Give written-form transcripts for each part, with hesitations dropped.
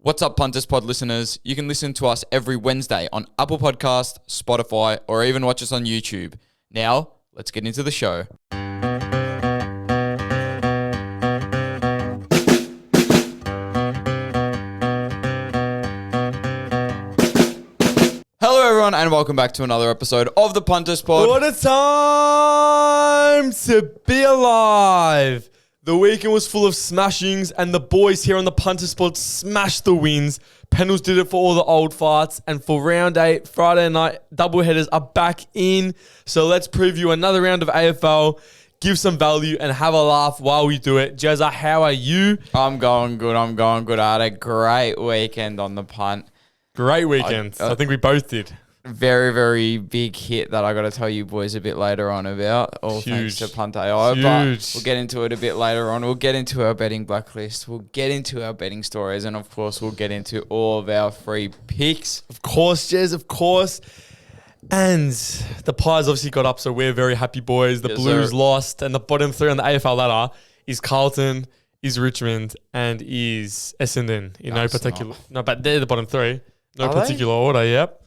What's up, Punters Pod listeners? You can listen to us every Wednesday on Apple Podcast, Spotify, or even watch us on YouTube. Now, let's get into the show. Hello, everyone, and welcome back to another episode of the Punters Pod. What a time to be alive! The weekend was full of smashings, and the boys here on the Punter Spot smashed the wins. Pendles did it for all the old farts, and for round 8, Friday night, doubleheaders are back in. So let's preview another round of AFL, give some value, and have a laugh while we do it. Jezza, how are you? I'm going good. I had a great weekend on the punt. Great weekend. I think we both did. Very, very big hit that I got to tell you boys a bit later on about. All thanks to Punt AI. But we'll get into it a bit later on. We'll get into our betting blacklist. We'll get into our betting stories. And, of course, we'll get into all of our free picks. Of course, Jez, of course. And the Pies obviously got up, so we're very happy, boys. The Blues lost. And the bottom 3 on the AFL ladder is Carlton, is Richmond, and is Essendon in no particular. No, but they're the bottom 3. No particular order, yep.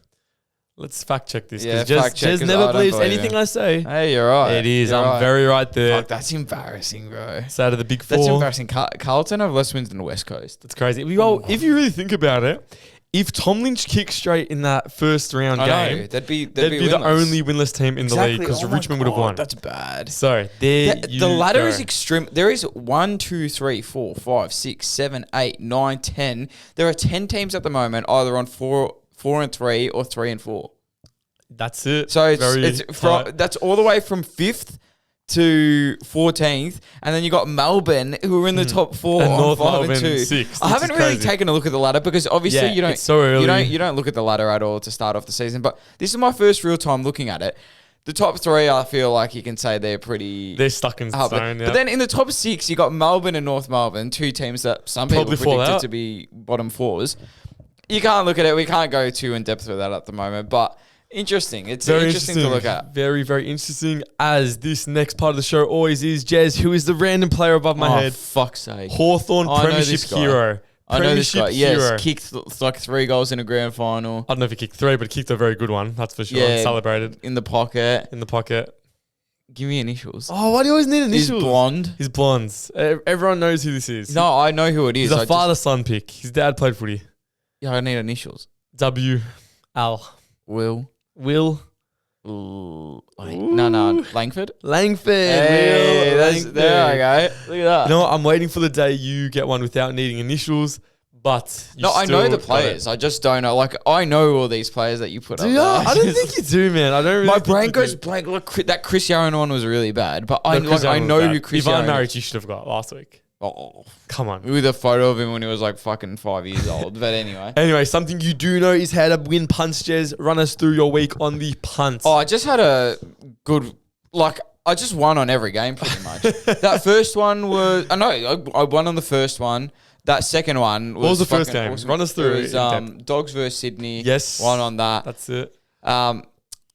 Let's fact check this. Yeah, Jez never believes anything I say. Hey, you're right. It is. I'm very right there. Fuck, that's embarrassing, bro. It's out of the big 4. That's embarrassing. Carlton have less wins than the West Coast. That's crazy. Well, if you really think about it, if Tom Lynch kicked straight in that first round game, they'd be the only winless team in the league because Richmond would have won. That's bad. So the ladder is extreme. There is 1, 2, 3, 4, 5, 6, 7, 8, 9, 10. There are 10 teams at the moment either on 4 and 3 or 3 and 4. That's it. So that's all the way from 5th to 14th, and then you got Melbourne who are in the top 4 and on North 5 Melbourne and 2. 6th. I haven't really taken a look at the ladder because obviously you don't. It's so early. You don't look at the ladder at all to start off the season. But this is my first real time looking at it. The top 3, I feel like you can say they're stuck in zone. But then in the top 6, you got Melbourne and North Melbourne, 2 teams that some people predicted to be bottom 4s. You can't look at it. We can't go too in depth with that at the moment, but. Interesting. It's very interesting to look at. Very, very interesting, as this next part of the show always is. Jez, who is the random player above my head? Fuck's sake. Hawthorn Premiership hero. I know this guy. Yes, kicked like 3 goals in a grand final. I don't know if he kicked 3, but he kicked a very good one. That's for sure. Yeah, celebrated. In the pocket. Give me initials. Oh, why do you always need initials? He's blonde. He's blonde. Everyone knows who this is. No, I know who it is. He's a father-son pick. His dad played footy. Yeah, I need initials. W-L. Will. No, Langford. Hey, Langford. There I go. Look at that. You know what? I'm waiting for the day you get one without needing initials, but I know the players. I just don't know. Like, I know all these players that you put up there. I don't think you do, man. I don't really. My brain goes blank. Look, that Chris Yaron one was really bad, but I know who Chris Yaron is. Ivan Maric you should have got last week. Oh, come on. With a photo of him when he was like fucking 5 years old. But anyway. Anyway, something you do know is how to win punts, Jez. Run us through your week on the punts. Oh, I just had a good, I just won on every game pretty much. That first one was, I won on the first one. That second one was. What was the first game? Awesome. Run us through it. Was, Dogs versus Sydney. Yes. Won on that. That's it.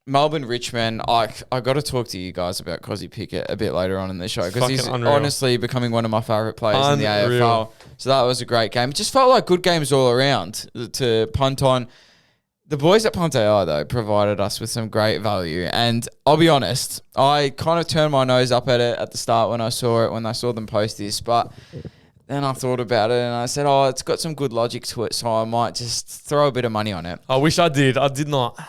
Melbourne, Richmond, I got to talk to you guys about Cozzy Pickett a bit later on in the show because he's honestly becoming one of my favourite players in the AFL. So that was a great game. It just felt like good games all around to punt on. The boys at Punt AI, though, provided us with some great value. And I'll be honest, I kind of turned my nose up at it at the start when I saw them post this. But then I thought about it and I said, it's got some good logic to it, so I might just throw a bit of money on it. I wish I did. I did not.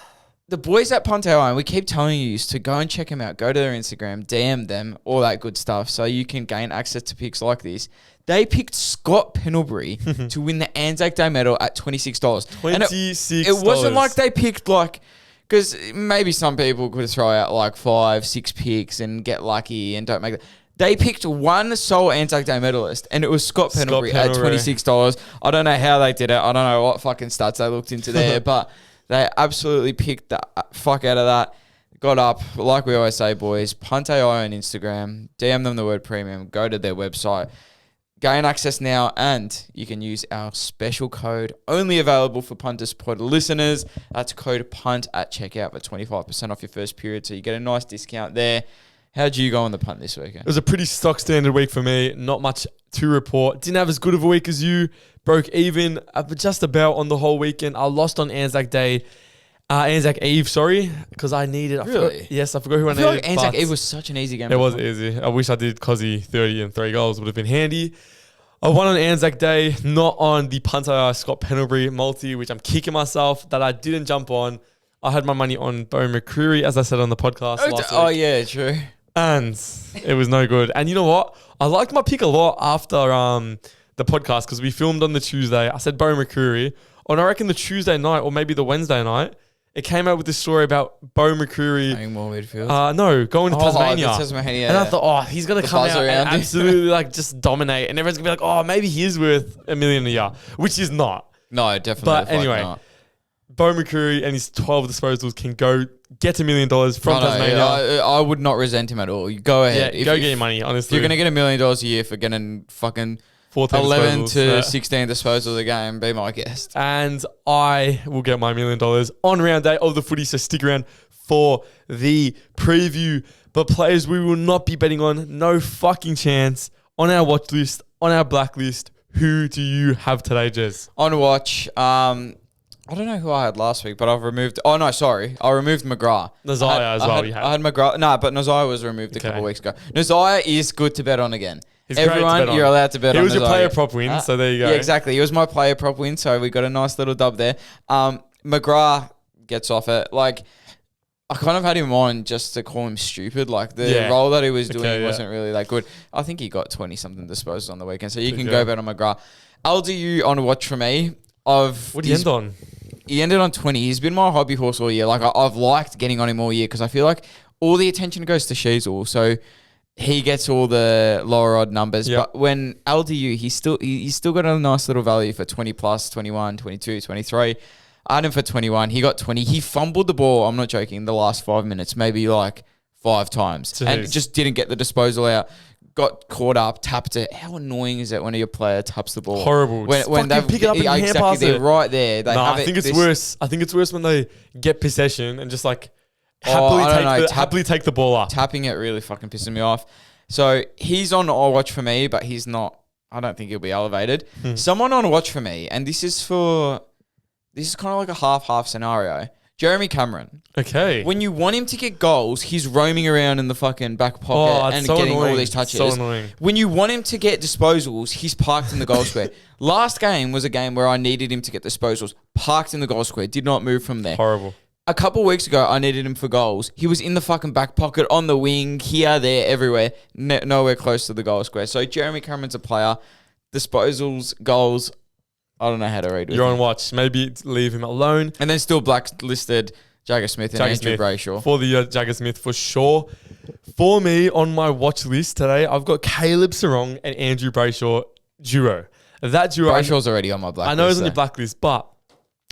The boys at Punt AI, and we keep telling you to go and check them out. Go to their Instagram, DM them, all that good stuff, so you can gain access to picks like this. They picked Scott Pendlebury to win the ANZAC Day medal at $26. $26. It wasn't like they picked because maybe some people could throw out 5, 6 picks and get lucky and don't make it. They picked one sole ANZAC Day medalist, and it was Scott Pendlebury at $26. I don't know how they did it. I don't know what fucking stats they looked into there, but they absolutely picked the fuck out of that. Got up, like we always say, boys, Punt AI on Instagram, DM them the word premium, go to their website, gain access now, and you can use our special code, only available for Punters Pod listeners. That's code PUNT at checkout for 25% off your first period, so you get a nice discount there. How'd you go on the punt this weekend? It was a pretty stock standard week for me. Not much to report. Didn't have as good of a week as you. Broke even just about on the whole weekend. I lost on Anzac Day. Anzac Eve, sorry, because I needed. Really? Yes, I forgot who I I feel needed. like Anzac Eve was such an easy game. It was easy. I wish I did Cozzy 30 and 3 goals. Would have been handy. I won on Anzac Day, not on the punter Scott Pendlebury multi, which I'm kicking myself that I didn't jump on. I had my money on Bo McCreary, as I said on the podcast last week. Oh, yeah, true. And it was no good. And you know what? I liked my pick a lot after the podcast because we filmed on the Tuesday. I said Bo McCreary. And I reckon the Tuesday night or maybe the Wednesday night, it came out with this story about Bo McCreary. Playing more midfield. No, going to Tasmania. Tasmania. And I thought, he's going to come out and absolutely just dominate. And everyone's going to be like, maybe he is worth $1 million a year, which is not. No, definitely. But anyway, not. Bo McCreary and his 12 disposals can go get $1 million from Tasmania. I would not resent him at all. You go ahead. Yeah, go get your money, honestly. If you're going to get $1 million a year for getting fucking 11 to 16 disposals a game, be my guest. And I will get my $1 million on round day of the footy, so stick around for the preview. But players we will not be betting on, no fucking chance. On our watch list, on our blacklist, who do you have today, Jez? On watch, I don't know who I had last week, but I've removed... Oh, no, sorry. I removed McGrath. Nazaya as well. I had McGrath. No, but Nazaya was removed a couple of weeks ago. Nazaya is good to bet on again. Everyone, you're allowed to bet on. He was your player prop win, so there you go. Yeah, exactly. He was my player prop win, so we got a nice little dub there. McGrath gets off it. Like, I kind of had him on just to call him stupid. Like, the role that he was doing wasn't really that good. I think he got 20-something disposals on the weekend, so you can go bet on McGrath. LDU on watch for me. What did he end on? He ended on 20. He's been my hobby horse all year. Like, I've liked getting on him all year because I feel like all the attention goes to Sheasel. So he gets all the lower odd numbers. Yep. But when LDU, he's still got a nice little value for 20 plus, 21, 22, 23. I had him for 21. He got 20. He fumbled the ball, I'm not joking, the last 5 minutes, maybe like 5 times. Jeez. And just didn't get the disposal out. Got caught up, tapped it. How annoying is it when your player taps the ball? Horrible. When they pick it up and hand pass it. They're right there. I think it's worse. I think it's worse when they get possession and just like happily take the ball up. Tapping it really fucking pisses me off. So he's on watch for me, but he's not. I don't think he'll be elevated. Someone on watch for me, and this is kind of like a half scenario. Jeremy Cameron. Okay. When you want him to get goals, he's roaming around in the fucking back pocket and getting all these touches. So annoying. When you want him to get disposals, he's parked in the goal square. Last game was a game where I needed him to get disposals. Parked in the goal square. Did not move from there. Horrible. A couple of weeks ago, I needed him for goals. He was in the fucking back pocket, on the wing, here, there, everywhere. Nowhere close to the goal square. So Jeremy Cameron's a player. Disposals, goals, I don't know how to read with You're him. on watch. Maybe leave him alone. And then still blacklisted Jagger Smith and Andrew Brayshaw. For the Jagger Smith, for sure. For me, on my watch list today, I've got Caleb Sarong and Andrew Brayshaw duo. That duo... Brayshaw's already on my blacklist. I know he's on your blacklist, but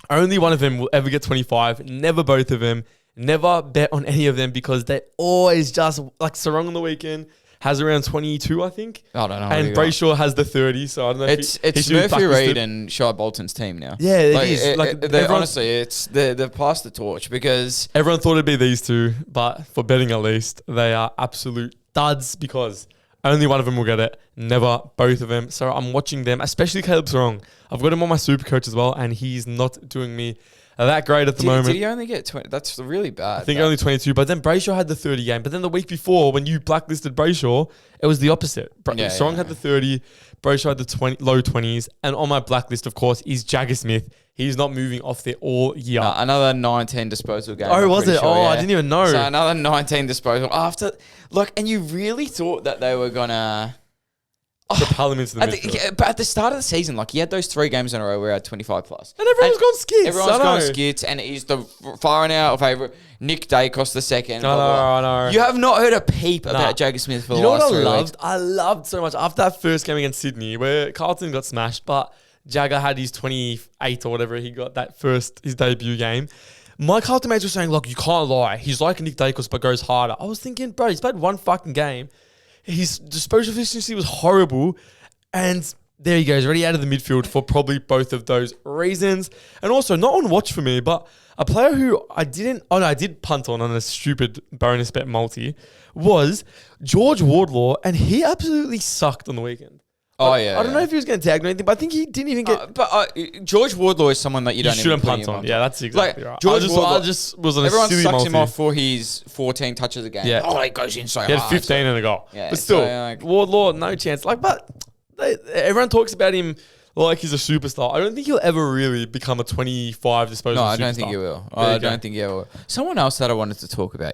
only one of them will ever get 25. Never both of them. Never bet on any of them because they always just... Like Sarong on the weekend has around 22, I think. I don't know. And Brayshaw has the 30, so I don't know it's Murphy Reid and Shai Bolton's team now. Yeah, it is. Honestly, they've passed the torch because... Everyone thought it'd be these two, but for betting at least, they are absolute duds because only one of them will get it. Never both of them. So I'm watching them, especially Caleb Sarong. I've got him on my super coach as well, and he's not doing me that great at the moment. Did he only get 20? That's really bad. I think only 22, but then Brayshaw had the 30 game. But then the week before, when you blacklisted Brayshaw, it was the opposite. Strong had the 30, Brayshaw had the low 20s, and on my blacklist, of course, is Jagger Smith. He's not moving off there all year. Another 19 disposal game. Oh, was it? Sure, I didn't even know. So another 19 disposal after. Look, and you really thought that they were gonna... propel him into the midfield. But at the start of the season, like he had those 3 games in a row where he had 25 plus. And everyone's gone skits. Everyone's gone skits, and he's the far and out favourite. Nick Dacos the second. I know. You have not heard a peep about Jagger Smith for the last 3 weeks. You know what I loved? I loved so much after that first game against Sydney where Carlton got smashed, but Jagger had his 28 or whatever he got his debut game. My Carlton mates were saying, look, you can't lie. He's like Nick Dacos but goes harder. I was thinking, bro, he's played one fucking game. His disposal efficiency was horrible. And there he goes, already out of the midfield for probably both of those reasons. And also, not on watch for me, but a player who I did punt on a stupid bonus bet multi was George Wardlaw, and he absolutely sucked on the weekend. Oh, I don't know if he was going to tag or anything, but I think he didn't even get... George Wardlaw is someone that you don't shouldn't even punt on. Yeah, that's exactly right. George Wardlaw, I just was on a everyone silly sucks multi. him off for his 14 touches a game. Yeah. Oh, he goes in so hard. He had 15 and a goal. Yeah, but still, so, Wardlaw, no chance. Everyone talks about him like he's a superstar. I don't think he'll ever really become a 25 disposable superstar. No, I don't think he will. I don't think he ever will. Someone else that I wanted to talk about,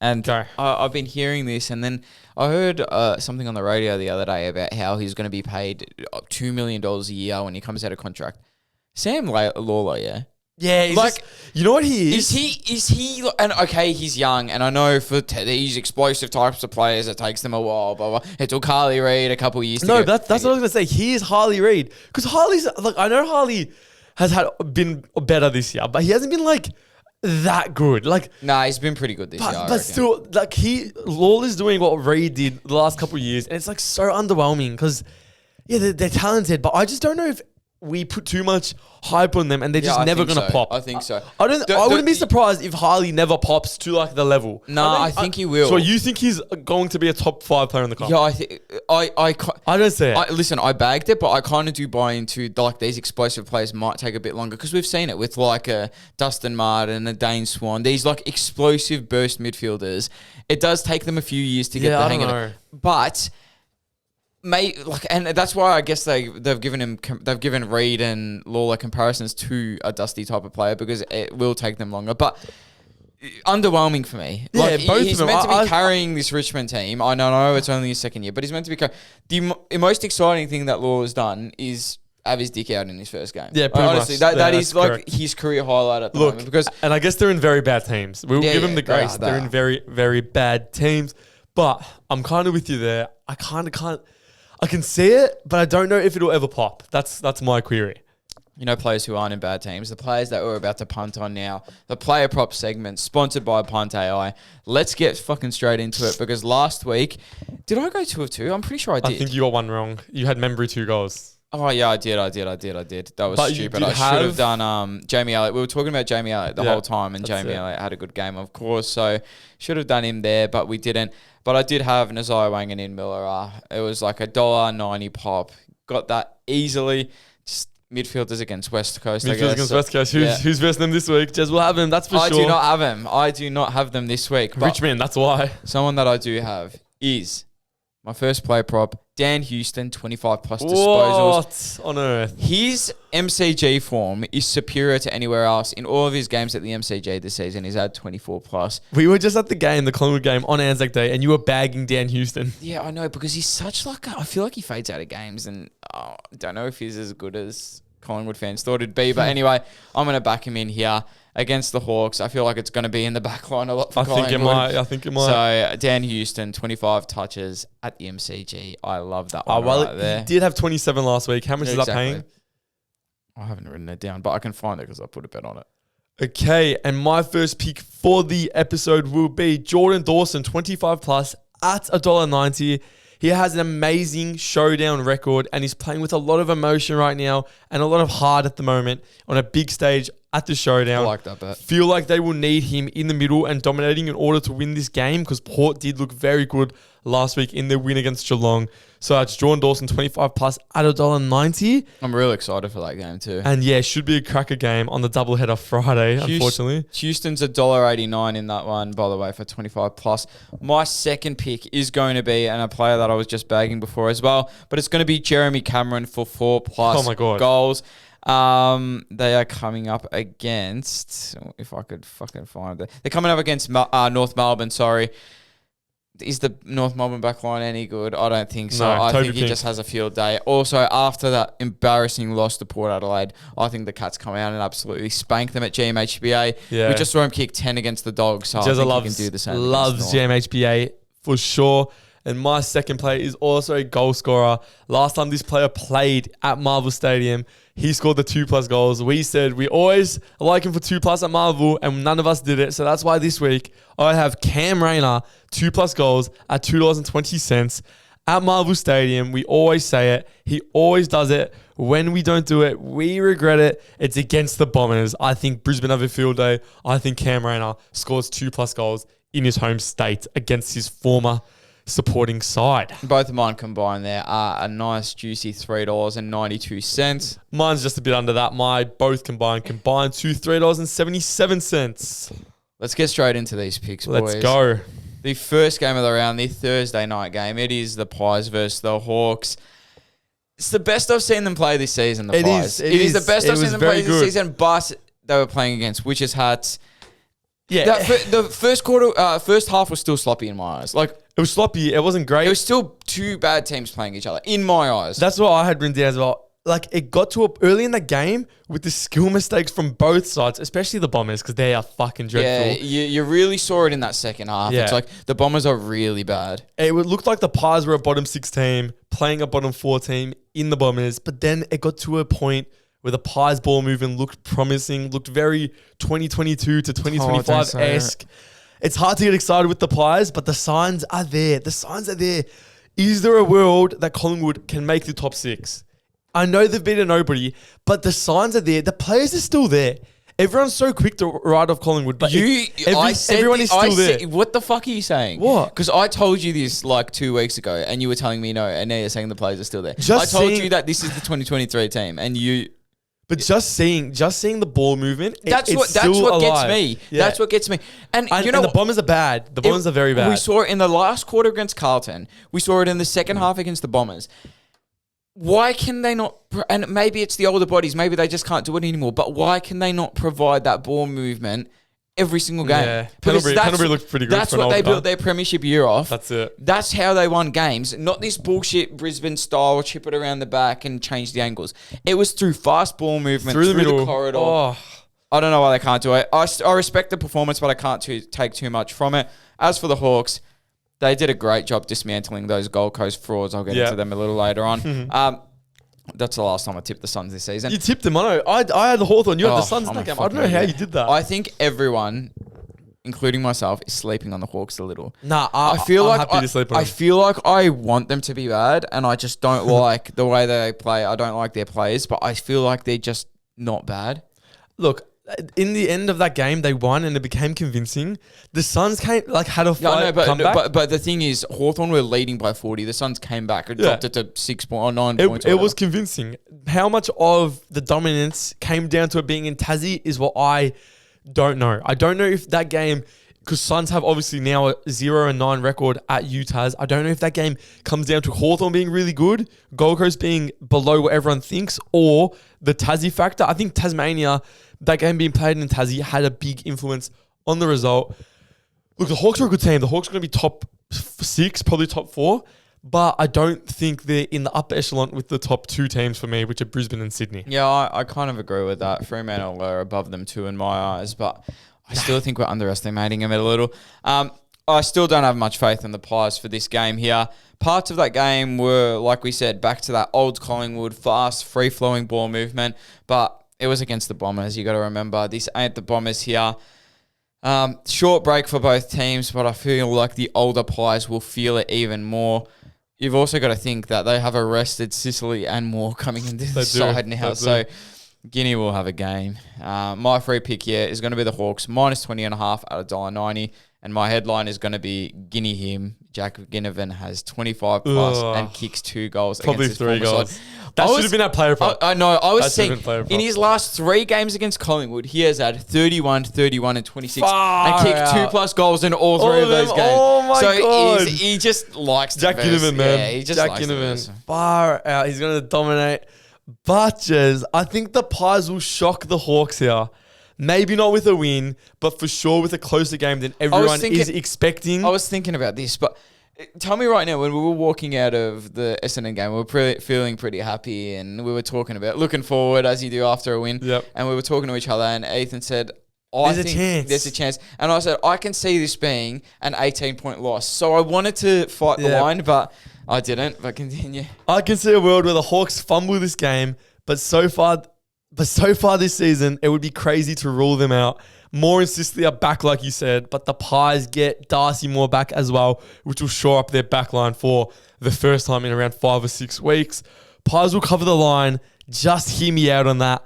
and I've been hearing this, and then I heard something on the radio the other day about how he's going to be paid $2 million a year when he comes out of contract. Sam Lawler, Yeah, he's you know what he is? Is he? And okay, he's young, and I know for these explosive types of players, it takes them a while. Blah, blah. It took Harley Reid a couple of years. No, that's what I was gonna say. He is Harley Reid, because Harley's I know Harley has been better this year, but he hasn't been that good. Nah, he's been pretty good this year. But still, Lawler's doing what Reid did the last couple of years, and it's so underwhelming because they're talented, but I just don't know if we put too much hype on them and they're just never going to pop. I think so. I wouldn't be surprised if Harley never pops to the level. I think he will. So you think he's going to be a top 5 player in the club? Yeah, I don't say it. Listen, I bagged it, but I kind of do buy into these explosive players might take a bit longer because we've seen it with a Dustin Martin, a Dane Swan, these explosive burst midfielders. It does take them a few years to get the hang of it. But and that's why I guess they've given Reid and Lawler comparisons to a Dusty type of player because it will take them longer. But underwhelming for me. Both he's of them. meant to be carrying this Richmond team. I know it's only his second year, but he's meant to be the most exciting thing that Lawler's done is have his dick out in his first game. Yeah, pretty honestly, much. that is correct. his career highlight at the moment. Because and I guess they're in very bad teams. We'll give them the grace. They're in very, very bad teams. But I'm kind of with you there. I can see it, but I don't know if it'll ever pop. That's my query. Players who aren't in bad teams, the players that we're about to punt on now, the player prop segment sponsored by Punt AI. Let's get fucking straight into it because last week, did I go 2 of 2? I'm pretty sure I did. I think you got one wrong. You had Membry 2 goals. Oh yeah, I did. That was stupid. I should have done Jamie Elliott. We were talking about Jamie Elliott the whole time, and Jamie Elliott had a good game, of course. So should have done him there, but we didn't. But I did have Nazai Wangan in Miller. It was $1.90 pop. Got that easily. Just midfielders against West Coast. Midfielders against West Coast. Who's versing them this week? Jez will have him. That's for sure. I do not have him. I do not have them this week. Richmond. That's why. Someone that I do have is my first play prop, Dan Houston, 25 plus disposals. What on earth? His MCG form is superior to anywhere else. In all of his games at the MCG this season, he's had 24 plus. We were just at the Collingwood game on Anzac Day, and you were bagging Dan Houston. Yeah, I know, because he's such I feel like he fades out of games, and I don't know if he's as good as Collingwood fans thought it'd be. But anyway, I'm going to back him in here. Against the Hawks, I feel like it's going to be in the back line a lot for Collingwood. I think it might. So, Dan Houston, 25 touches at the MCG. I love that one there. He did have 27 last week. How much is that paying? I haven't written it down, but I can find it because I put a bet on it. Okay, and my first pick for the episode will be Jordan Dawson, 25 plus at $1.90. He has an amazing showdown record and he's playing with a lot of emotion right now and a lot of heart at the moment on a big stage at the showdown. I like that bet. Feel like they will need him in the middle and dominating in order to win this game because Port did look very good last week in their win against Geelong. So it's Jordan Dawson, 25 plus at $1.90. I'm really excited for that game too. And should be a cracker game on the doubleheader Friday, unfortunately. Houston's $1.89 in that one, by the way, for 25 plus. My second pick is going to be, and a player that I was just bagging before as well, but it's going to be Jeremy Cameron for 4 plus goals. They are coming up against, if I could fucking find it. They're coming up against North Melbourne, sorry. Is the North Melbourne backline any good? I don't think so. No, I think he just has a field day. Also, after that embarrassing loss to Port Adelaide, I think the Cats come out and absolutely spank them at GMHBA. Yeah. We just saw him kick 10 against the Dogs, so I think he can do the same. Loves GMHBA for sure. And my second player is also a goal scorer. Last time this player played at Marvel Stadium, he scored the 2 plus goals. We said we always like him for 2 plus at Marvel, and none of us did it. So that's why this week I have Cam Rayner, 2 plus goals at $2.20 at Marvel Stadium. We always say it. He always does it. When we don't do it, we regret it. It's against the Bombers. I think Brisbane have a field day. I think Cam Rayner scores 2+ goals in his home state against his former supporting side. Both of mine combined there are a nice juicy $3.92. Mine's just a bit under that. My both combined to $3.77. Let's get straight into these picks, boys. Let's go. The first game of the round, the Thursday night game. It is the Pies versus the Hawks. It's the best I've seen them play this season, the Pies. It is the best I've seen them play this season, but they were playing against Witches' Hats. Yeah. The first half was still sloppy in my eyes. Like, It was sloppy. It wasn't great. it was still two bad teams playing each other, in my eyes. That's what I had written down as well. Like, it got to early in the game with the skill mistakes from both sides, especially the Bombers, because they are fucking dreadful. Yeah, you really saw it in that second half. Yeah. It's like the Bombers are really bad. It looked like the Pies were a bottom 6 team, playing a bottom 4 team in the Bombers, but then it got to a point where the Pies ball movement looked promising, looked very 2022 to 2025-esque. It's hard to get excited with the Pies, but the signs are there. The signs are there. Is there a world that Collingwood can make the top 6? I know they've beaten nobody, but the signs are there. The players are still there. Everyone's so quick to write off Collingwood, but everyone is still there. What the fuck are you saying? What? Because I told you this like 2 weeks ago, and you were telling me no, and now you're saying the players are still there. Just I told seeing- you that this is the 2023 team, and you. But just seeing the ball movement, That's it's what still gets alive. me. Yeah. That's what gets me. And you know and the Bombers are bad. The Bombers are very bad. We saw it in the last quarter against Carlton. We saw it in the second half against the Bombers. Why can they not? And maybe it's the older bodies. Maybe they just can't do it anymore. But why can they not provide that ball movement every single game? Yeah. Because Pendlebury looked pretty good. That's what they built their premiership year off. That's it. That's how they won games. Not this bullshit Brisbane style, chip it around the back and change the angles. It was through fast ball movement, through the middle, corridor. Oh. I don't know why they can't do it. I respect the performance, but I can't take too much from it. As for the Hawks, they did a great job dismantling those Gold Coast frauds. I'll get into them a little later on. That's the last time I tipped the Suns this season. You tipped them. I know. I had the Hawthorn. You had the Suns in I'm that a game. I don't know fucking how idiot. you did that. I think everyone, including myself, is sleeping on the Hawks a little. Nah, I'm happy to sleep on I them. feel like I want them to be bad, and I just don't like the way they play. I don't like their plays, but I feel like they're just not bad. Look, in the end of that game, they won and it became convincing. The Suns had a fight comeback. But the thing is, Hawthorn were leading by 40. The Suns came back and dropped it to 9 points. It was convincing. How much of the dominance came down to it being in Tassie is what I don't know. I don't know if that game, because Suns have obviously now a 0-9 record at Utah's. I don't know if that game comes down to Hawthorn being really good, Gold Coast being below what everyone thinks, or the Tassie factor. I think Tasmania, that game being played in Tassie, had a big influence on the result. Look, the Hawks are a good team. The Hawks are going to be top 6, probably top 4. But I don't think they're in the upper echelon with the top 2 teams for me, which are Brisbane and Sydney. Yeah, I kind of agree with that. Fremantle are above them too in my eyes, but I still think we're underestimating them a little. I still don't have much faith in the Pies for this game here. Parts of that game were, like we said, back to that old Collingwood, fast, free-flowing ball movement, but it was against the Bombers. You got to remember, this ain't the Bombers here. Short break for both teams, but I feel like the older Pies will feel it even more. You've also got to think that they have arrested Sicily and more coming into the side now. So Guinea will have a game. My free pick here is going to be the Hawks, -20.5 at $1.90. And my headline is going to be Guinea him. Jack Ginnivan has 25 plus and kicks 2 goals. Probably against 3 his goals. side. That should have been our player prop. I know. I was saying, player prop. in his last 3 games against Collingwood, he has had 31, 31, and 26. Far and kicked out. 2+ goals in all 3 of those games. Oh my God. He just likes to Jack verse. Ginnivan, man. Yeah, he just Jack likes to verse. Ginnivan. Far out. He's going to dominate. But, Jez, I think the Pies will shock the Hawks here. Maybe not with a win, but for sure with a closer game than everyone is expecting. I was thinking about this, but tell me right now, when we were walking out of the Essendon game, we were feeling pretty happy, and we were talking about looking forward as you do after a win. Yep. And we were talking to each other, and Ethan said, There's a chance. There's a chance. And I said, I can see this being an 18-point loss. So I wanted to fight the line, but I didn't. But continue. I can see a world where the Hawks fumble this game, but so far But so far this season, it would be crazy to rule them out. More and Sicily are back, like you said, but the Pies get Darcy Moore back as well, which will shore up their back line for the first time in around 5 or 6 weeks. Pies will cover the line. Just hear me out on that.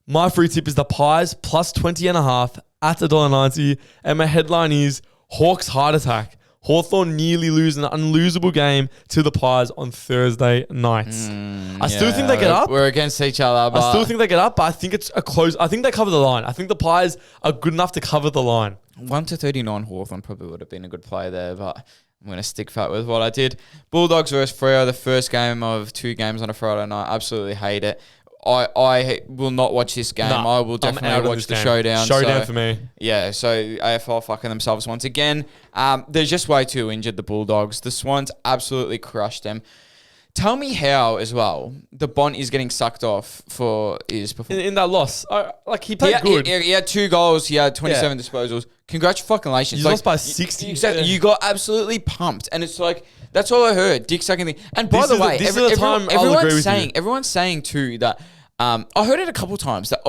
My free tip is the Pies plus 20.5 at $1.90. And my headline is Hawks heart attack. Hawthorn nearly lose an unlosable game to the Pies on Thursday nights. I still think they get up. We're against each other. But I still think they get up, but I think it's a close. I think they cover the line. I think the Pies are good enough to cover the line. 1-39 Hawthorn probably would have been a good play there, but I'm going to stick fat with what I did. Bulldogs versus Freo, the first game of 2 games on a Friday night. Absolutely hate it. I will not watch this game. Nah, I will definitely watch the showdown. Showdown for me. Yeah, so AFL fucking themselves once again. They're just way too injured, the Bulldogs. The Swans absolutely crushed them. Tell me how, as well, the Bont is getting sucked off for his performance. In that loss. He played good. He had 2 goals. He had 27 disposals. Congratulations. He's lost by 60. You got absolutely pumped. And it's like, that's all I heard. Dick sucking thing. And by the way, everyone's saying too that, I heard it a couple times that,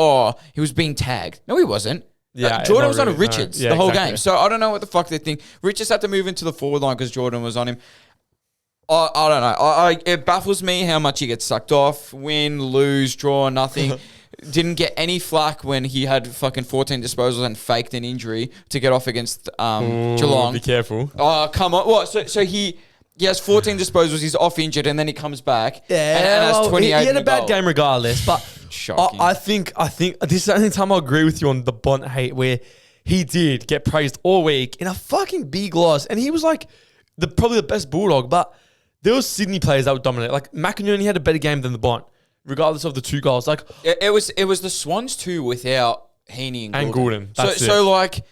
he was being tagged. No, he wasn't. Yeah, Jordan was on Richards the whole exactly. game. So I don't know what the fuck they think. Richards had to move into the forward line because Jordan was on him. I don't know. It baffles me how much he gets sucked off. Win, lose, draw, nothing. Didn't get any flack when he had fucking 14 disposals and faked an injury to get off against Geelong. Be careful. Oh, come on. What? So he has 14 disposals. He's off injured, and then he comes back. Yeah, and has 28. He had a bad game regardless. But shocking. I think this is the only time I agree with you on the Bont hate, where he did get praised all week in a fucking big loss, and he was like probably the best Bulldog. But there was Sydney players that would dominate. Like McInerney had a better game than the Bont, regardless of the 2 goals. Like it was the Swans too without Heaney and Gordon. So like,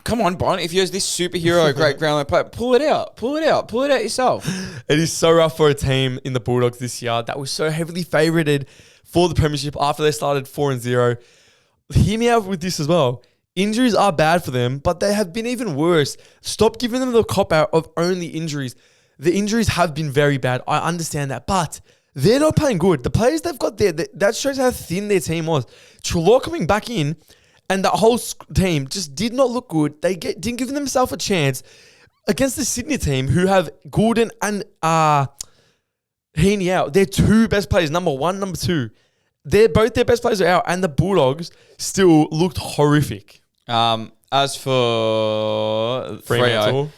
come on, Bont. If you're this superhero, great ground line player, pull it out yourself. It is so rough for a team in the Bulldogs this year that was so heavily favoured for the premiership after they started 4-0. Hear me out with this as well. Injuries are bad for them, but they have been even worse. Stop giving them the cop-out of only injuries. The injuries have been very bad. I understand that, but they're not playing good. The players they've got there, that shows how thin their team was. Trelaw coming back in, and that whole team just did not look good. They didn't give themselves a chance against the Sydney team, who have Gordon and Heaney out. Their 2 best players, number 1, number 2. Both their best players are out, and the Bulldogs still looked horrific. As for Freo,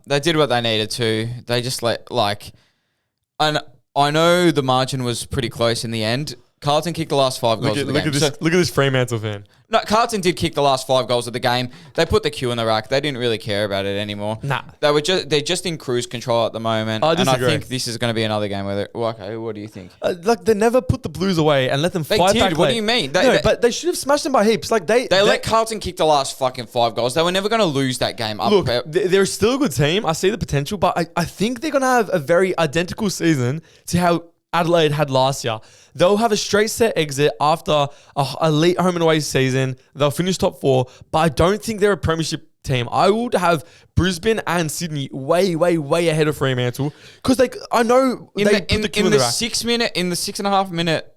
they did what they needed to. They just and I know the margin was pretty close in the end. Carlton kicked the last 5 goals of the game. Look at this Fremantle fan. No, Carlton did kick the last 5 goals of the game. They put the Q in the rack. They didn't really care about it anymore. Nah. They're just in cruise control at the moment. I disagree. And I think this is going to be another game where okay, what do you think? They never put the Blues away and let them fight did. back. What do you mean? But they should have smashed them by heaps. They let Carlton kick the last fucking 5 goals. They were never going to lose that game. Look, they're still a good team. I see the potential, but I think they're going to have a very identical season to how Adelaide had last year. They'll have a straight set exit after a late home and away season. They'll finish top 4, but I don't think they're a premiership team. I would have Brisbane and Sydney way, way, way ahead of Fremantle because I know in they the, put the Q in the rack. 6.5 minute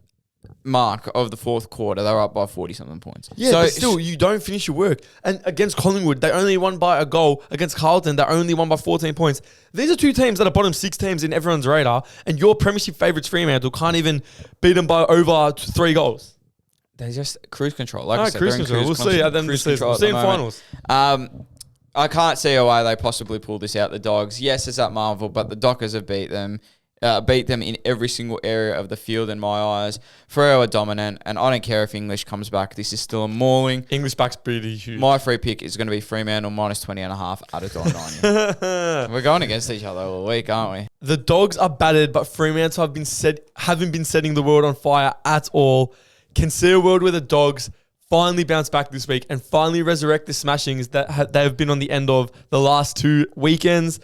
mark of the 4th quarter, they were up by 40-something points. Yeah, so but still, you don't finish your work. And against Collingwood, they only won by a goal. Against Carlton, they only won by 14 points. These are 2 teams that are bottom 6 teams in everyone's radar, and your premiership favourites Fremantle can't even beat them by over 3 goals. They just cruise control. Like I said, cruise control. We'll see at the end of the season. We'll see in finals. I can't see a way they possibly pull this out. The Dogs, yes, it's at Marvel, but the Dockers have beat them in every single area of the field in my eyes. Freo are dominant, and I don't care if English comes back. This is still a mauling. English back's pretty huge. My free pick is going to be Fremantle minus 20.5 at $1.90. We're going against each other all week, aren't we? The Dogs are battered, but Fremantle haven't been setting the world on fire at all. Can see a world where the Dogs finally bounce back this week and finally resurrect the smashings that they have been on the end of the last 2 weekends.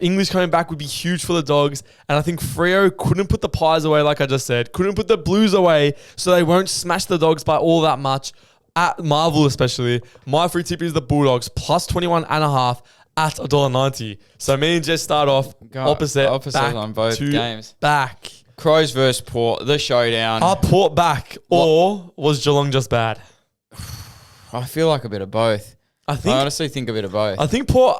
English coming back would be huge for the Dogs, and I think Freo couldn't put the Pies away, like I just said, couldn't put the Blues away, so they won't smash the Dogs by all that much at Marvel, especially. My free tip is the Bulldogs plus 21.5 at $1.90. So me and Jess start off opposite on both games. Back. Crows versus Port, the showdown. Are Port back or was Geelong just bad? I feel like a bit of both. I honestly think a bit of both. I think Port,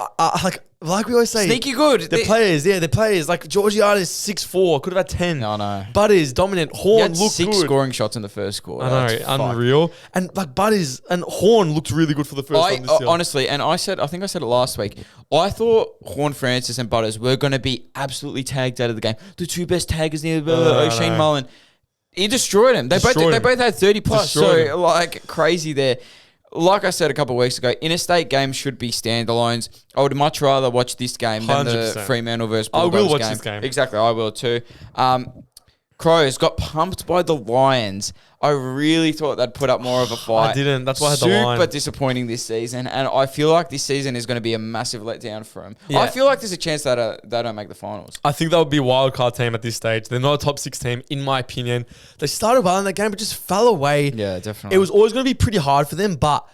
like we always say, sneaky good. They're players. Like Georgiades 6'4", could have had 10. I know. Butters dominant. Horn looked 6 good. scoring shots in the first quarter. I know, unreal. And like Butters and Horn looked really good for the first time this year. Honestly, and I think I said it last week. I thought Horn Francis and Butters were going to be absolutely tagged out of the game. The two best taggers in the O'Shane Mullen. He destroyed him. They both had 30 plus. Destroyed him. Like crazy there. Like I said a couple of weeks ago, interstate games should be standalones. I would much rather watch this game than 100%. the Fremantle versus Bulldogs I will watch game. this game. Exactly, I will too. Crows got pumped by the Lions. I really thought they'd put up more of a fight. I didn't. That's why I had the line. Super disappointing this season, and I feel like this season is going to be a massive letdown for them. Yeah. I feel like there's a chance that they don't make the finals. I think that would be a wild card team at this stage. They're not a top 6 team, in my opinion. They started well in that game, but just fell away. Yeah, definitely. It was always going to be pretty hard for them, but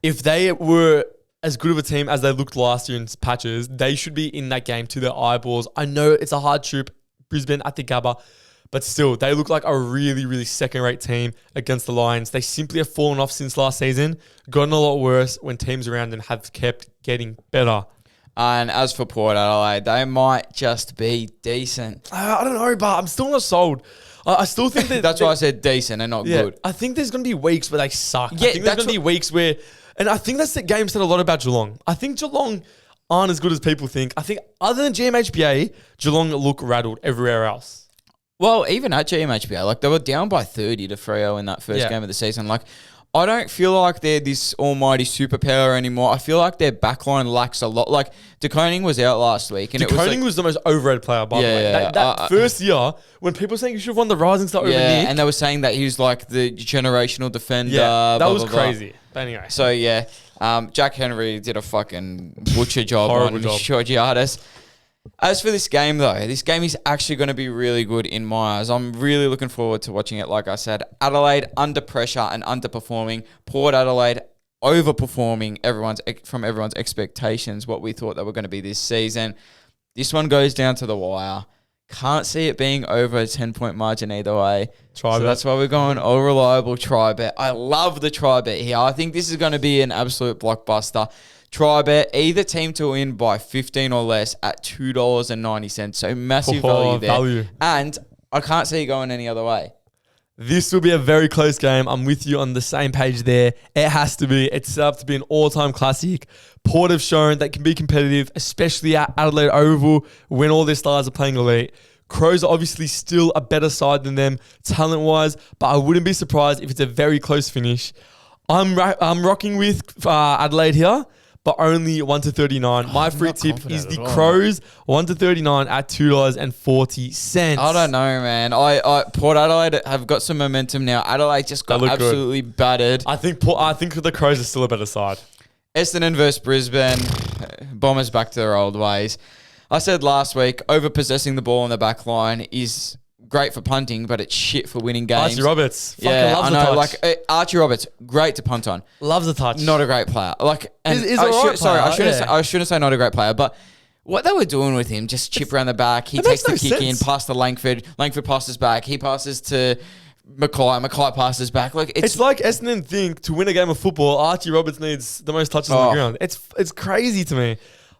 if they were as good of a team as they looked last year in patches, they should be in that game to their eyeballs. I know it's a hard trip, Brisbane at the Gabba, but still, they look like a really, really second-rate team against the Lions. They simply have fallen off since last season, gotten a lot worse when teams around them have kept getting better. And as for Port Adelaide, they might just be decent. I don't know, but I'm still not sold. I still think that... That's why I said decent and not good. I think there's going to be weeks where they suck. Yeah, I think there's going to be weeks where... And I think that's the game said a lot about Geelong. I think Geelong aren't as good as people think. I think other than GMHBA, Geelong look rattled everywhere else. Well, even at GMHBA, like they were down by 30 to Freo in that first game of the season. Like, I don't feel like they're this almighty superpower anymore. I feel like their backline lacks a lot. Like, De Koning was out last week. And Koning was the most overrated player, by the way. That first year, when people were saying you should have won the Rising Star over Nick. And they were saying that he was like the generational defender. Yeah, that was crazy. But anyway. So, Jack Henry did a fucking butcher job on Georgiades. As for this game, though, this game is actually going to be really good in my eyes. I'm really looking forward to watching it. Like I said, Adelaide under pressure and underperforming. Port Adelaide overperforming everyone's expectations, what we thought they were going to be this season. This one goes down to the wire. Can't see it being over a 10-point margin either way. So that's why we're going all reliable try bet. I love the try bet here. I think this is going to be an absolute blockbuster. Try bet either team to win by 15 or less at $2.90. So massive value there. And I can't see it going any other way. This will be a very close game. I'm with you on the same page there. It has to be. It's set up to be an all-time classic. Port have shown they can be competitive, especially at Adelaide Oval when all their stars are playing elite. Crows are obviously still a better side than them talent-wise, but I wouldn't be surprised if it's a very close finish. I'm rocking with Adelaide here, but only 1-39. My free tip is the Crows, 1-39 at $2.40. I don't know, man. Port Adelaide have got some momentum now. Adelaide just got absolutely battered. I think the Crows are still a better side. Essendon versus Brisbane. Bombers back to their old ways. I said last week, over-possessing the ball in the back line is great for punting, but it's shit for winning games. Archie Roberts. Loves the touch. Like, Archie Roberts, great to punt on. Loves the touch. Not a great player. Like, and I shouldn't say not a great player, but what they were doing with him, just chip around the back. He takes the kick in, pass to Langford. Langford passes back. He passes to Mackay. Mackay passes back. Like it's like Essendon think to win a game of football, Archie Roberts needs the most touches on the ground. It's crazy to me.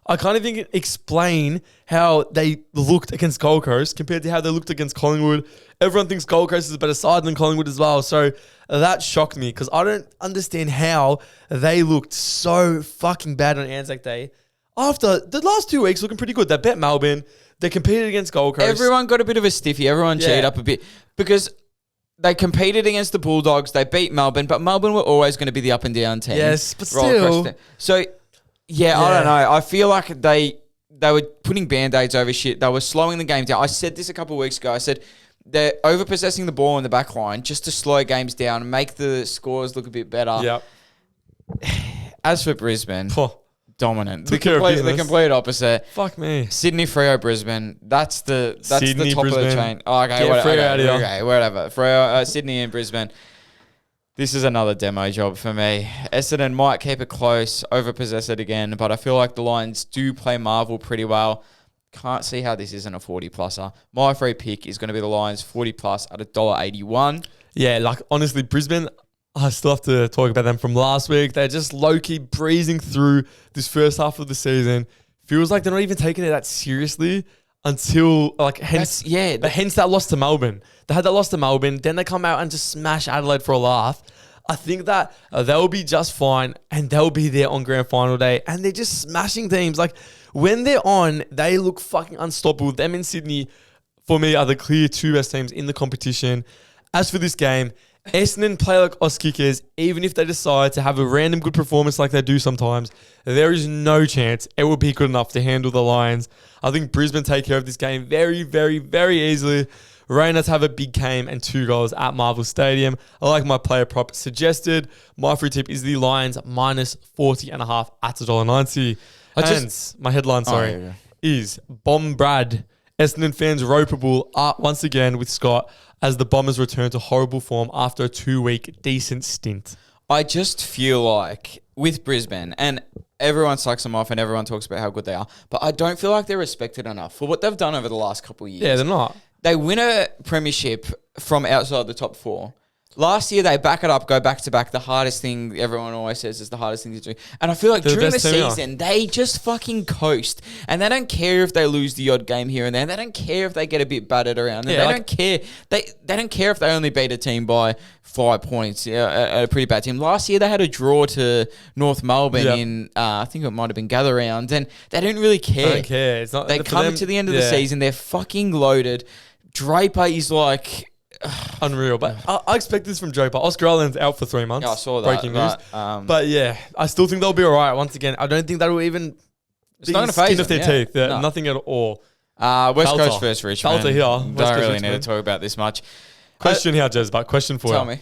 I can't even explain how they looked against Gold Coast compared to how they looked against Collingwood. Everyone thinks Gold Coast is a better side than Collingwood as well. So that shocked me because I don't understand how they looked so fucking bad on Anzac Day. After the last 2 weeks looking pretty good. They bet Melbourne. They competed against Gold Coast. Everyone got a bit of a stiffy. Everyone cheated up a bit because they competed against the Bulldogs. They beat Melbourne, but Melbourne were always going to be the up and down team. Yes, but still. So... Yeah, I don't know. I feel like they were putting Band-Aids over shit. They were slowing the game down. I said this a couple of weeks ago. I said they're over-possessing the ball in the back line just to slow games down and make the scores look a bit better. Yep. As for Brisbane, dominant. The complete opposite. Fuck me. Sydney, Freo, Brisbane. That's the top Brisbane. of the chain. Oh, okay, whatever. Freo, Sydney and Brisbane. This is another demo job for me. Essendon might keep it close, overpossess it again, but I feel like the Lions do play Marvel pretty well. Can't see how this isn't a 40-pluser. My free pick is going to be the Lions 40+ at $1.81. Yeah, like honestly, Brisbane, I still have to talk about them from last week. They're just low-key breezing through this first half of the season. Feels like they're not even taking it that seriously until, like, hence that loss to Melbourne. They had that loss to Melbourne, then they come out and just smash Adelaide for a laugh. I think that they'll be just fine and they'll be there on grand final day and they're just smashing teams. Like, when they're on, they look fucking unstoppable. Them in Sydney, for me, are the clear two best teams in the competition. As for this game, Essendon play like Aus kickers. Even if they decide to have a random good performance like they do sometimes, there is no chance it will be good enough to handle the Lions. I think Brisbane take care of this game very, very, very easily. Raiders have a big game and 2 goals at Marvel Stadium. I like my player prop suggested. My free tip is the Lions minus 40.5 at $1.90. My headline, is Bomb Brad. Essendon fans ropeable up once again with Scott as the Bombers return to horrible form after a 2-week decent stint. I just feel like with Brisbane, and everyone sucks them off and everyone talks about how good they are, but I don't feel like they're respected enough for what they've done over the last couple of years. Yeah, they're not. They win a premiership from outside the top 4. Last year, they back it up, go back-to-back. The hardest thing, everyone always says, is the hardest thing to do. And I feel like during the season, they just fucking coast. And they don't care if they lose the odd game here and there. They don't care if they get a bit battered around. Yeah, they don't care. They don't care if they only beat a team by 5 points, a pretty bad team. Last year, they had a draw to North Melbourne in, I think it might have been Gather Round. And they don't really care. They don't care. It's not, they come to the end of the season, they're fucking loaded. Draper is like... unreal, but I expect this from Draper. Oscar Island's out for 3 months. Yeah, I saw that. Breaking news. But yeah, I still think they'll be all right. Once again, I don't think that will even be the skin of their teeth. No. Nothing at all. West Coast versus Richmond. Delta here. Don't really need to talk about this much. Question here, Jez, but question for you. Tell me.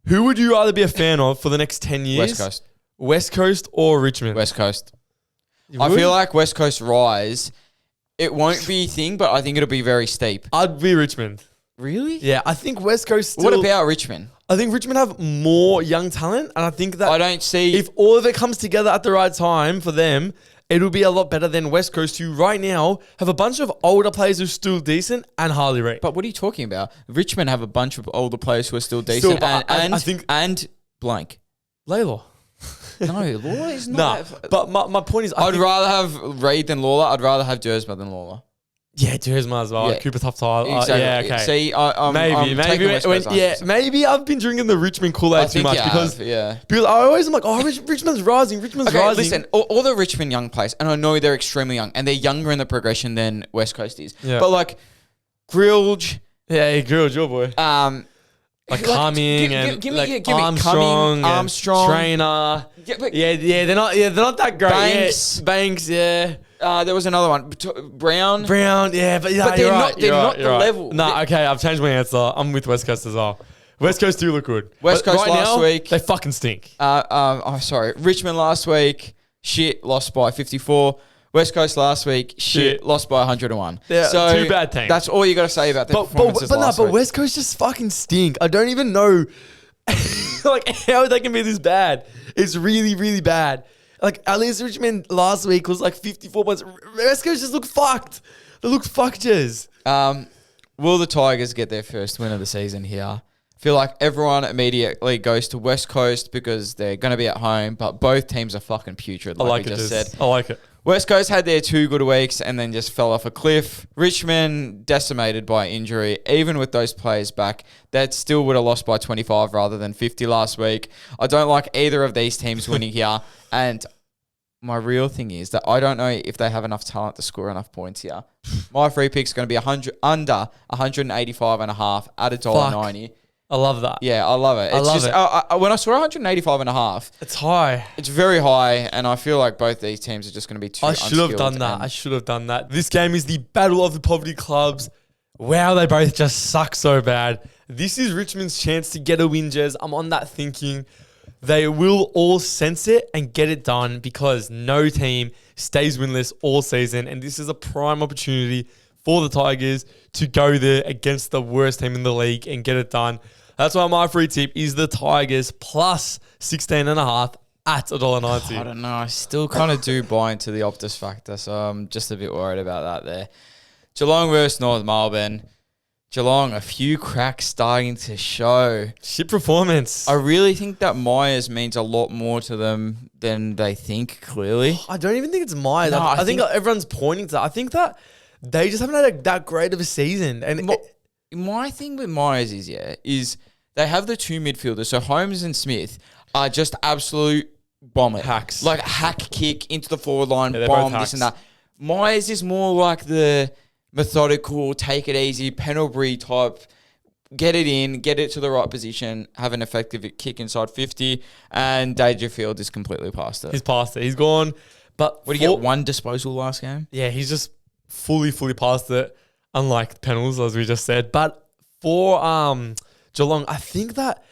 Who would you rather be a fan of for the next 10 years? West Coast. West Coast or Richmond? West Coast. I feel like West Coast rise, it won't be a thing, but I think it'll be very steep. I'd be Richmond. Really? Yeah, I think West Coast still... What about Richmond? I think Richmond have more young talent, and I think that... I don't see... If all of it comes together at the right time for them, it'll be a lot better than West Coast, who right now have a bunch of older players who are still decent and Harley Reid. But what are you talking about? Richmond have a bunch of older players who are still decent I think blank. Laylaw. No, Lawler is not... Nah, but my point is... I'd rather have Reid than Lawler. I'd rather have Dursma than Lawler. Yeah, Dursma as well. Yeah. Cooper Tough-Tile. Exactly. Yeah, okay. See, maybe I've been drinking the Richmond Kool-Aid too much because I always am like, Richmond's rising. Richmond's rising. Listen, all the Richmond young players, and I know they're extremely young, and they're younger in the progression than West Coast is. Yeah. But like, Grilge. Yeah, Grilge, your boy. Cumming and Armstrong, Trainer. They're not that great. Banks, yeah. There was another one, Brown, yeah, but they're not the level. Okay, I've changed my answer. I'm with West Coast as well. West Coast do look good. West Coast last week, they fucking stink. Richmond last week, lost by 54. West Coast last week, lost by 101. Yeah, so 2 bad teams. That's all you got to say about their performances last week. But West Coast just fucking stink. I don't even know like how they can be this bad. It's really, really bad. Like, at least Richmond last week was like 54 points. West Coast just look fucked. They look fucked, Jez. Will the Tigers get their first win of the season here? I feel like everyone immediately goes to West Coast because they're going to be at home, but both teams are fucking putrid, like we just said. I like it. West Coast had their 2 good weeks and then just fell off a cliff. Richmond decimated by injury. Even with those players back, that still would have lost by 25 rather than 50 last week. I don't like either of these teams winning here. And my real thing is that I don't know if they have enough talent to score enough points here. My free pick's going to be under 185.5 at $1.90. I love that. Yeah, I love it. When I saw 185.5, it's high. It's very high, and I feel like both these teams are just going to be too I should have done that. This game is the battle of the poverty clubs. Wow, they both just suck so bad. This is Richmond's chance to get a win, Jez. I'm on that thinking. They will all sense it and get it done because no team stays winless all season, and this is a prime opportunity for the Tigers to go there against the worst team in the league and get it done. That's why my free tip is the Tigers plus 16.5 at $1.90. I don't know. I still kind of do buy into the Optus factor, so I'm just a bit worried about that there. Geelong versus North Melbourne. Geelong, a few cracks starting to show. Shit performance. I really think that Myers means a lot more to them than they think, clearly. I don't even think it's Myers. No, I think everyone's pointing to that. I think that they just haven't had that great of a season. And My thing with Myers is they have the two midfielders. So Holmes and Smith are just absolute bomb it. Hacks. Like hack kick into the forward line, Yeah, bomb, this and that. Myers is more like the methodical, take it easy, Pendlebury type, get it in, get it to the right position, have an effective kick inside 50, and Dangerfield is completely past it. He's past it. He's gone. But What did he get? One disposal last game? Yeah, he's just fully past it, unlike Pennels, as we just said. But for Geelong, I think that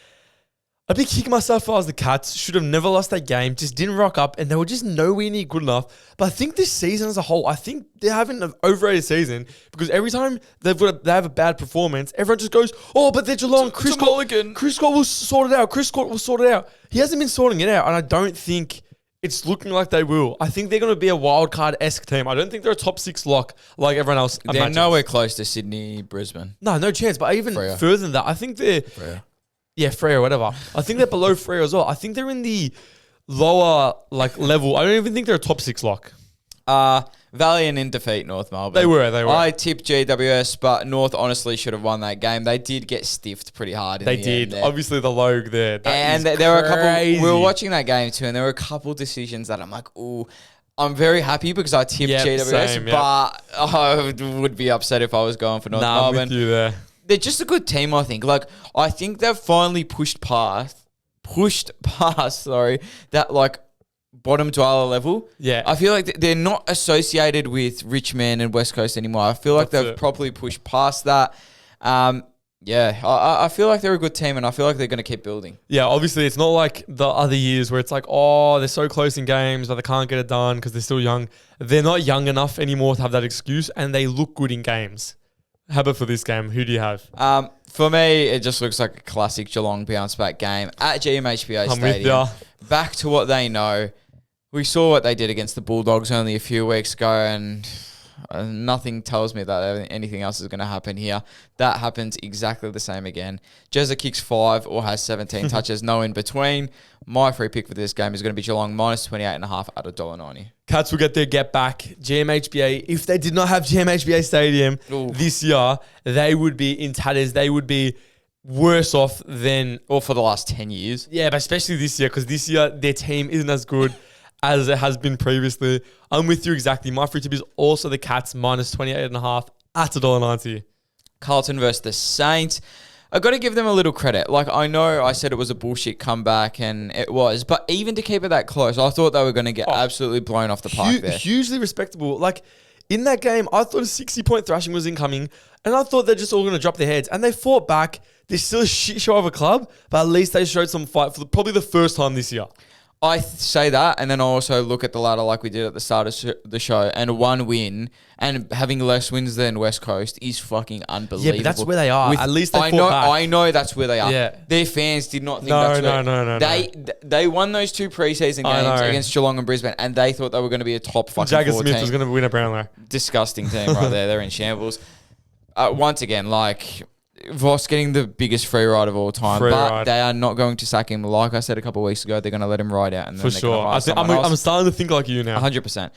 I'd be kicking myself if I was the Cats. Should have never lost that game. Just didn't rock up, and they were just nowhere near good enough. But I think this season as a whole, I think they're having an overrated season because every time they have a bad performance, everyone just goes, "Oh, but they're Geelong. Chris Scott will sort it out. Chris Scott will sort it out." He hasn't been sorting it out, and I don't think it's looking like they will. I think they're going to be a wild card-esque team. I don't think they're a top 6 lock like everyone else They're imagines. nowhere close to Sydney, Brisbane. No chance. But even Freo. further than that, I think they're... Freo. Yeah, Freo, whatever. I think they're below Freo as well. I think they're in the lower level. I don't even think they're a top 6 lock. Valiant in defeat, North Melbourne. They were. I tipped GWS, but North honestly should have won that game. They did get stiffed pretty hard in They the did. end there. Obviously, the Logue there. And there were a couple... We were watching that game too, and there were a couple decisions that I'm like, ooh... I'm very happy because I tipped GWS, same, but I would be upset if I was going for North I'm Melbourne. with you there. They're just a good team, I think. Like, I think they've finally pushed past, that, like, bottom dweller level. Yeah. I feel like they're not associated with Richmond and West Coast anymore. I feel like they've properly pushed past that. I feel like they're a good team, and I feel like they're going to keep building. Yeah, obviously, it's not like the other years where it's like, oh, they're so close in games, but they can't get it done because they're still young. They're not young enough anymore to have that excuse, and they look good in games. How about for this game? Who do you have? For me, it just looks like a classic Geelong bounce back game at GMHBA I'm Stadium. with ya. Back to what they know. We saw what they did against the Bulldogs only a few weeks ago, and nothing tells me that anything else is going to happen here. That happens exactly the same again. Jezza kicks 5 or has 17 touches, no in between. My free pick for this game is going to be Geelong minus 28.5 at $1.90. Cats will get their get back. GMHBA, if they did not have GMHBA Stadium this year, they would be in tatters. They would be worse off than... Or for the last 10 years. Yeah, but especially this year, because this year their team isn't as good as it has been previously. I'm with you exactly. My free tip is also the Cats minus 28.5 at $1.90. Carlton versus the Saints. I got to give them a little credit. Like, I know I said it was a bullshit comeback, and it was, but even to keep it that close, I thought they were going to get absolutely blown off the park there. Hugely respectable. Like, in that game, I thought a 60-point thrashing was incoming, and I thought they're just all going to drop their heads, and they fought back. They're still a shit show of a club, but at least they showed some fight for probably the first time this year. I say that, and then I also look at the ladder like we did at the start of the show, and one win, and having less wins than West Coast is fucking unbelievable. Yeah, but that's where they are. At least they fought back. I know that's where they are. Yeah. Their fans did not think that's where... No. They won those 2 preseason games against Geelong and Brisbane, and they thought they were going to be a top fucking Jagger 4 Smith team. was going to win a Brownlow. Disgusting team right there. They're in shambles. Once again, like... Voss getting the biggest free ride of all time, they are not going to sack him. Like I said a couple of weeks ago, they're going to let him ride out. And then for sure. I'm starting to think like you now. 100%.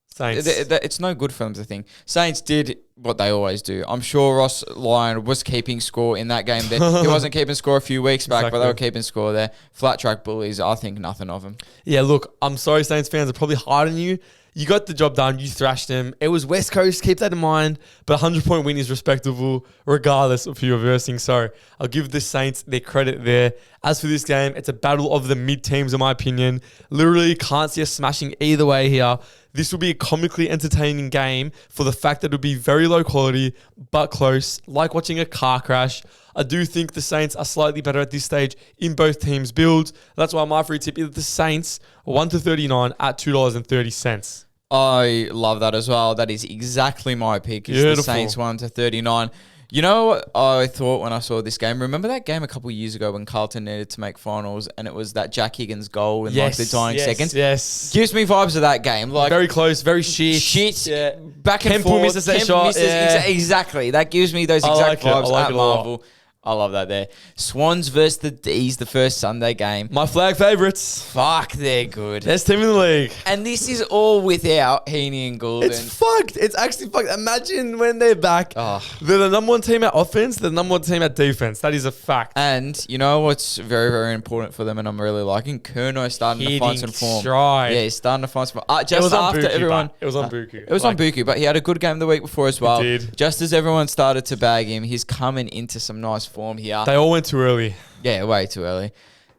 Saints. It's no good for them to think. Saints did what they always do. I'm sure Ross Lyon was keeping score in that game. He wasn't keeping score a few weeks back, but they were keeping score there. Flat track bullies, I think nothing of them. Yeah, look, I'm sorry Saints fans are probably hard on you. You got the job done. You thrashed them. It was West Coast. Keep that in mind. But 100-point win is respectable regardless of who you're versing. So I'll give the Saints their credit there. As for this game, it's a battle of the mid-teams in my opinion. Literally can't see us smashing either way here. This will be a comically entertaining game for the fact that it'll be very low quality but close, like watching a car crash. I do think the Saints are slightly better at this stage in both teams' builds. That's why my free tip is the Saints 1-39 at $2.30. I love that as well. That is exactly my pick. It's the Saints 1-39. You know what I thought when I saw this game? Remember that game a couple of years ago when Carlton needed to make finals and it was that Jack Higgins goal in like the dying seconds? Yes. Gives me vibes of that game. Like very close, very shit. Yeah. Back and Kemple forth. misses that shot. Exactly. That gives me those exact vibes I like at it a lot. Marvel. I love that there. Swans versus the D's, the first Sunday game. My flag favourites. Fuck, they're good. Best team in the league. And this is all without Heaney and Goulden. It's fucked. It's actually fucked. Imagine when they're back. Oh. They're the number one team at offense. They're the number one team at defense. That is a fact. And you know what's very, very important for them and I'm really liking? Kurnow starting to find some form. Stride. Yeah, he's starting to find some form. Just after Buki, everyone... It was on Buki. It was on Buki, but he had a good game the week before as well. He did. Just as everyone started to bag him, he's coming into some nice form here. They all went too early. Yeah, way too early.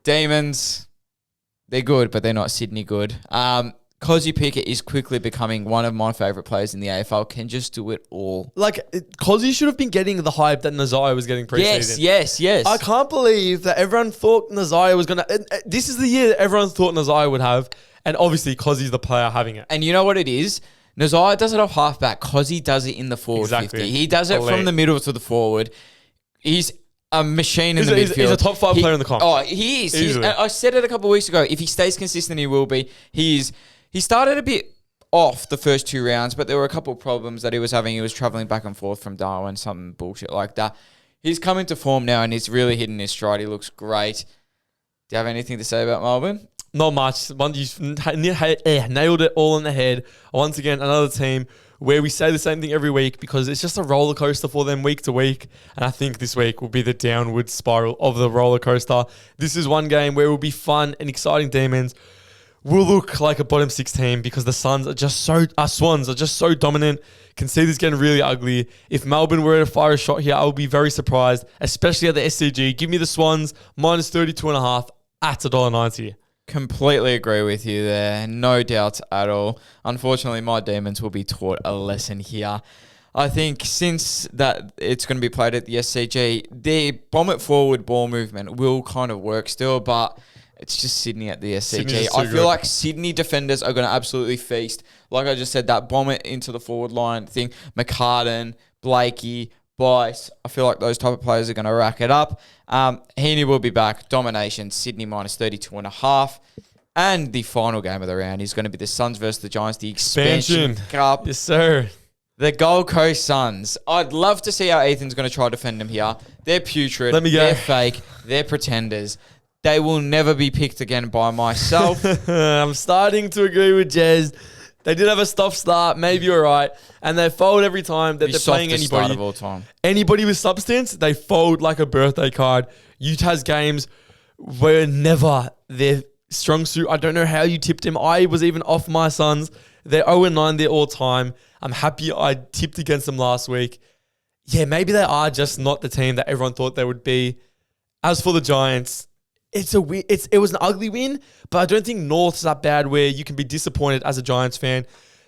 Demons, they're good, but they're not Sydney good. Cozzy Pickett is quickly becoming one of my favourite players in the AFL. Can just do it all. Like, Cozzy should have been getting the hype that Nazai was getting preseason. Yes. I can't believe that everyone thought Nazai was going to... This is the year that everyone thought Nazai would have. And obviously, Cozzy's the player having it. And you know what it is? Nazai does it off halfback. Cozzy does it in the forward 50. He does it from the middle to the forward. He's a machine in the midfield. He's a top 5 player in the comp. Oh, he is. I said it a couple of weeks ago. If he stays consistent, he will be. He is. He started a bit off the first 2 rounds, but there were a couple of problems that he was having. He was travelling back and forth from Darwin, some bullshit like that. He's coming to form now, and he's really hitting his stride. He looks great. Do you have anything to say about Melbourne? Not much. You nailed it all on the head. Once again, another team where we say the same thing every week because it's just a roller coaster for them week to week. And I think this week will be the downward spiral of the roller coaster. This is one game where it will be fun and exciting. Demons will look like a bottom 6 team because the Swans are just so dominant. Can see this getting really ugly. If Melbourne were to fire a shot here, I would be very surprised, especially at the SCG. Give me the Swans minus 32.5 at $1.90. Completely agree with you there. No doubts at all. Unfortunately, my Demons will be taught a lesson here. I think since that it's going to be played at the SCG, the bomb it forward ball movement will kind of work still, but it's just Sydney at the SCG. I feel like Sydney defenders are going to absolutely feast. Like I just said, that bomb it into the forward line thing. McCartan, Blakey, Bice. I feel like those type of players are going to rack it up. Heaney will be back. Domination, Sydney minus 32.5. And the final game of the round is going to be the Suns versus the Giants, the expansion cup. Yes, sir. The Gold Coast Suns. I'd love to see how Ethan's going to try to defend them here. They're putrid. Let me go. They're fake. They're pretenders. They will never be picked again by myself. I'm starting to agree with Jez. They did have a stop-start, maybe you're right, and they fold every time that they're playing anybody. Start of all time. Anybody with substance, they fold like a birthday card. Utah's games were never their strong suit. I don't know how you tipped him. I was even off my Suns. They're 0-9 there all time. I'm happy I tipped against them last week. Yeah, maybe they are just not the team that everyone thought they would be. As for the Giants, it was an ugly win, but I don't think North's that bad where you can be disappointed as a Giants fan.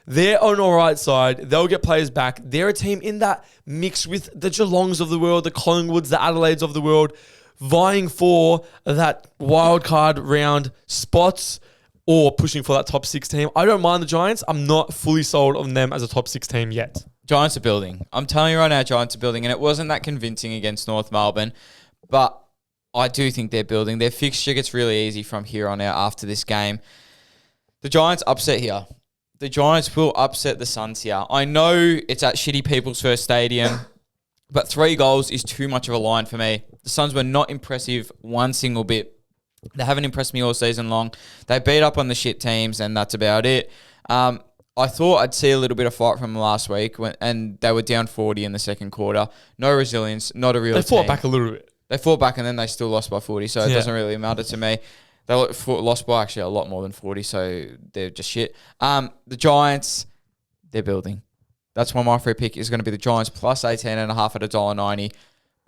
They're on all right side. They'll get players back. They're a team in that mix with the Geelongs of the world, the Collingwoods, the Adelaides of the world, vying for that wild card round spots or pushing for that top 6 team. I don't mind the Giants. I'm not fully sold on them as a top 6 team yet. Giants are building. I'm telling you right now, Giants are building, and it wasn't that convincing against North Melbourne, but I do think they're building. Their fixture gets really easy from here on out after this game. The Giants upset here. The Giants will upset the Suns here. I know it's at shitty People's First Stadium, but 3 goals is too much of a line for me. The Suns were not impressive one single bit. They haven't impressed me all season long. They beat up on the shit teams, and that's about it. I thought I'd see a little bit of fight from last week, and they were down 40 in the second quarter. No resilience, not a real team. They fought back a little bit. They fought back and then they still lost by 40, so it doesn't really matter to me. They lost by actually a lot more than 40, so they're just shit. The Giants, they're building. That's why my free pick is going to be the Giants plus 18.5 at $1.90.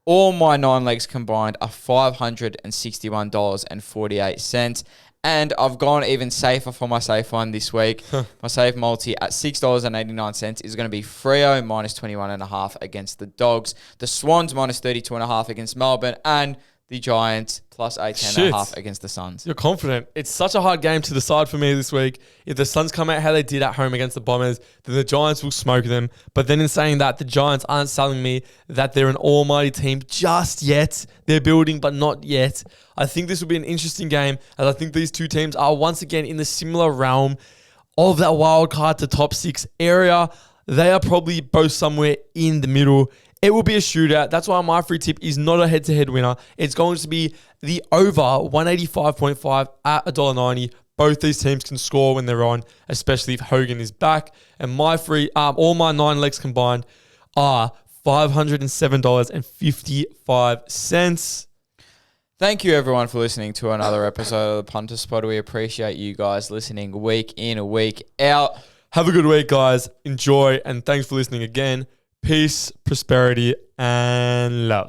All my 9 legs combined are $561.48. And I've gone even safer for my safe one this week. My safe multi at $6.89 is going to be Freo minus 21.5 against the Dogs. The Swans minus 32.5 against Melbourne. And the Giants plus 18.5 against the Suns. You're confident. It's such a hard game to decide for me this week. If the Suns come out how they did at home against the Bombers, then the Giants will smoke them. But then in saying that, the Giants aren't selling me that they're an almighty team just yet. They're building, but not yet. I think this will be an interesting game, as I think these two teams are once again in the similar realm of that wild card to top 6 area. They are probably both somewhere in the middle. It will be a shootout. That's why my free tip is not a head-to-head winner. It's going to be the over 185.5 at $1.90. Both these teams can score when they're on, especially if Hogan is back. And my free, all my 9 legs combined are $507.55. Thank you, everyone, for listening to another episode of the Punter Spot. We appreciate you guys listening week in, week out. Have a good week, guys. Enjoy, and thanks for listening again. Peace, prosperity, and love.